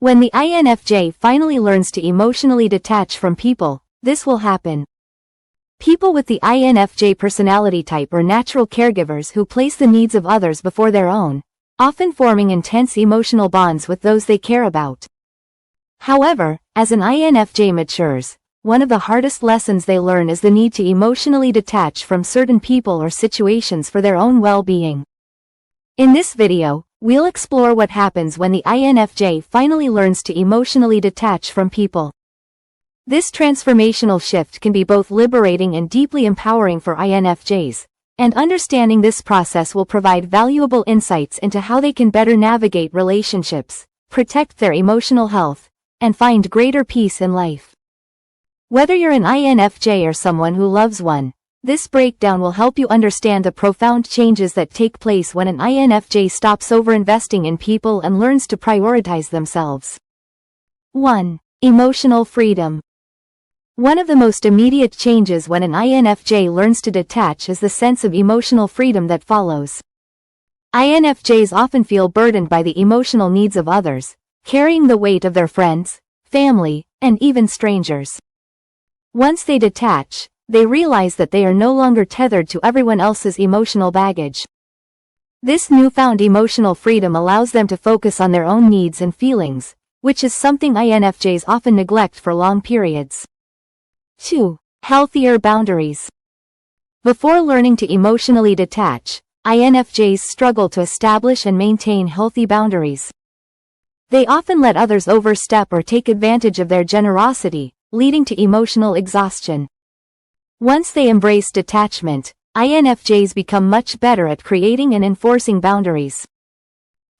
When the INFJ finally learns to emotionally detach from people, this will happen. People with the INFJ personality type are natural caregivers who place the needs of others before their own, often forming intense emotional bonds with those they care about. However, as an INFJ matures, one of the hardest lessons they learn is the need to emotionally detach from certain people or situations for their own well-being. In this video, we'll explore what happens when the INFJ finally learns to emotionally detach from people. This transformational shift can be both liberating and deeply empowering for INFJs, and understanding this process will provide valuable insights into how they can better navigate relationships, protect their emotional health, and find greater peace in life. Whether you're an INFJ or someone who loves one, this breakdown will help you understand the profound changes that take place when an INFJ stops overinvesting in people and learns to prioritize themselves. 1. Emotional freedom. One of the most immediate changes when an INFJ learns to detach is the sense of emotional freedom that follows. INFJs often feel burdened by the emotional needs of others, carrying the weight of their friends, family, and even strangers. Once they detach, they realize that they are no longer tethered to everyone else's emotional baggage. This newfound emotional freedom allows them to focus on their own needs and feelings, which is something INFJs often neglect for long periods. 2. Healthier boundaries. Before learning to emotionally detach, INFJs struggle to establish and maintain healthy boundaries. They often let others overstep or take advantage of their generosity, leading to emotional exhaustion. Once they embrace detachment, INFJs become much better at creating and enforcing boundaries.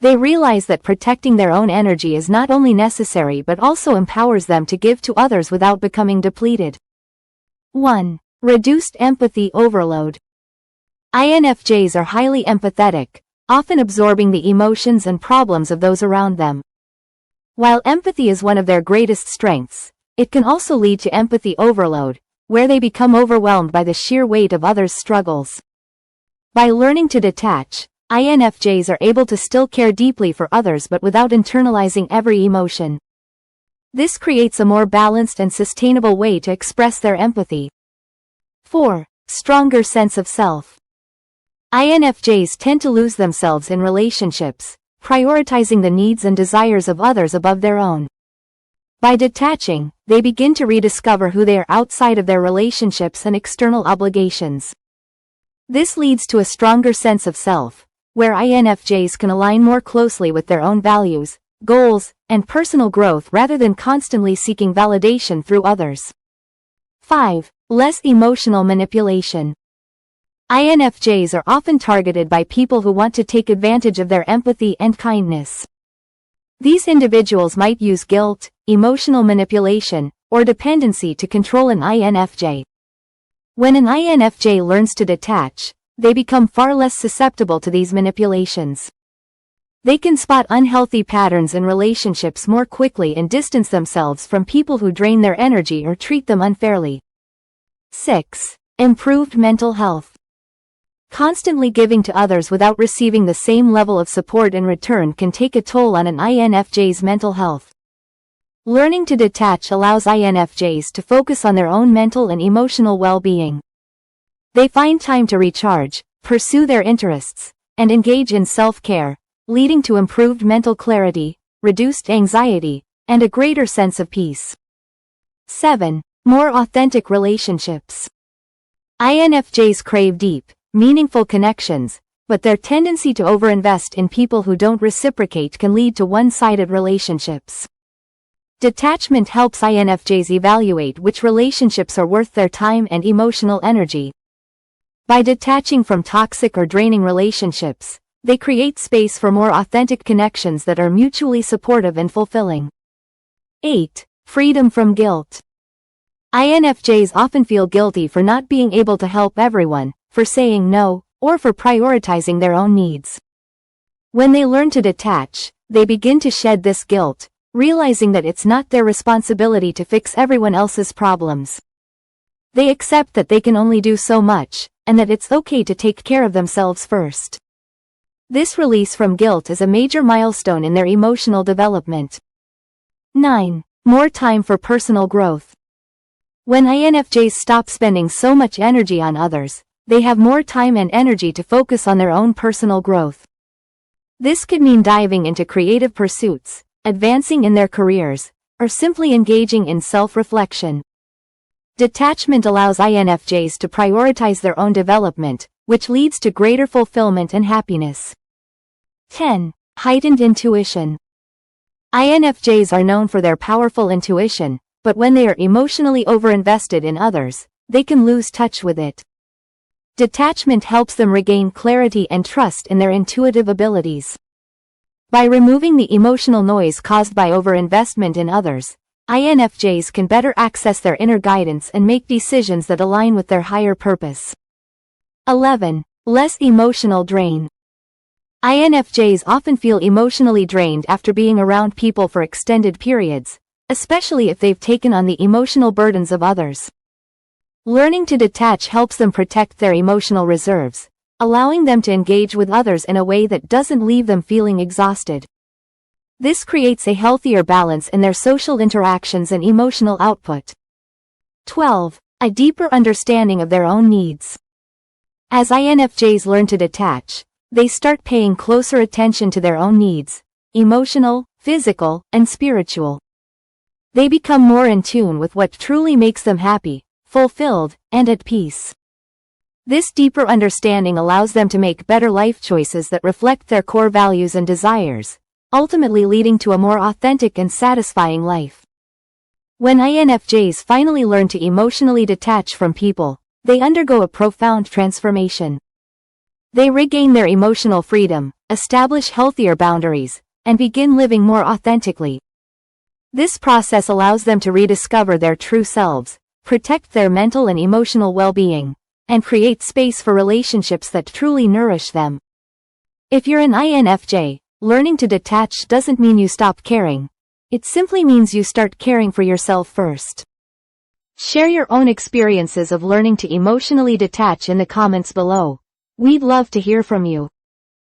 They realize that protecting their own energy is not only necessary but also empowers them to give to others without becoming depleted. 1. Reduced empathy overload. INFJs are highly empathetic, often absorbing the emotions and problems of those around them. While empathy is one of their greatest strengths, it can also lead to empathy overload, where they become overwhelmed by the sheer weight of others' struggles. By learning to detach, INFJs are able to still care deeply for others but without internalizing every emotion. This creates a more balanced and sustainable way to express their empathy. 4. Stronger sense of self. INFJs tend to lose themselves in relationships, prioritizing the needs and desires of others above their own. By detaching, they begin to rediscover who they are outside of their relationships and external obligations. This leads to a stronger sense of self, where INFJs can align more closely with their own values, goals, and personal growth rather than constantly seeking validation through others. 5. Less emotional manipulation. INFJs are often targeted by people who want to take advantage of their empathy and kindness. These individuals might use guilt, emotional manipulation, or dependency to control an INFJ. When an INFJ learns to detach, they become far less susceptible to these manipulations. They can spot unhealthy patterns in relationships more quickly and distance themselves from people who drain their energy or treat them unfairly. 6. Improved mental health. Constantly giving to others without receiving the same level of support in return can take a toll on an INFJ's mental health. Learning to detach allows INFJs to focus on their own mental and emotional well-being. They find time to recharge, pursue their interests, and engage in self-care, leading to improved mental clarity, reduced anxiety, and a greater sense of peace. 7. More authentic relationships. INFJs crave deep, meaningful connections, but their tendency to overinvest in people who don't reciprocate can lead to one-sided relationships. Detachment helps INFJs evaluate which relationships are worth their time and emotional energy. By detaching from toxic or draining relationships, they create space for more authentic connections that are mutually supportive and fulfilling. 8. Freedom from guilt. INFJs often feel guilty for not being able to help everyone, for saying no, or for prioritizing their own needs. When they learn to detach, they begin to shed this guilt, realizing that it's not their responsibility to fix everyone else's problems. They accept that they can only do so much, and that it's okay to take care of themselves first. This release from guilt is a major milestone in their emotional development. 9. More time for personal growth. When INFJs stop spending so much energy on others, they have more time and energy to focus on their own personal growth. This could mean diving into creative pursuits, advancing in their careers, or simply engaging in self-reflection. Detachment allows INFJs to prioritize their own development, which leads to greater fulfillment and happiness. 10. Heightened intuition. INFJs are known for their powerful intuition, but when they are emotionally overinvested in others, they can lose touch with it. Detachment helps them regain clarity and trust in their intuitive abilities. By removing the emotional noise caused by overinvestment in others, INFJs can better access their inner guidance and make decisions that align with their higher purpose. 11. Less emotional drain. INFJs often feel emotionally drained after being around people for extended periods, especially if they've taken on the emotional burdens of others. Learning to detach helps them protect their emotional reserves, allowing them to engage with others in a way that doesn't leave them feeling exhausted. This creates a healthier balance in their social interactions and emotional output. 12. A deeper understanding of their own needs. As INFJs learn to detach, they start paying closer attention to their own needs, emotional, physical, and spiritual. They become more in tune with what truly makes them happy, fulfilled, and at peace. This deeper understanding allows them to make better life choices that reflect their core values and desires, ultimately leading to a more authentic and satisfying life. When INFJs finally learn to emotionally detach from people, they undergo a profound transformation. They regain their emotional freedom, establish healthier boundaries, and begin living more authentically. This process allows them to rediscover their true selves, protect their mental and emotional well-being, and create space for relationships that truly nourish them. If you're an INFJ, learning to detach doesn't mean you stop caring. It simply means you start caring for yourself first. Share your own experiences of learning to emotionally detach in the comments below. We'd love to hear from you.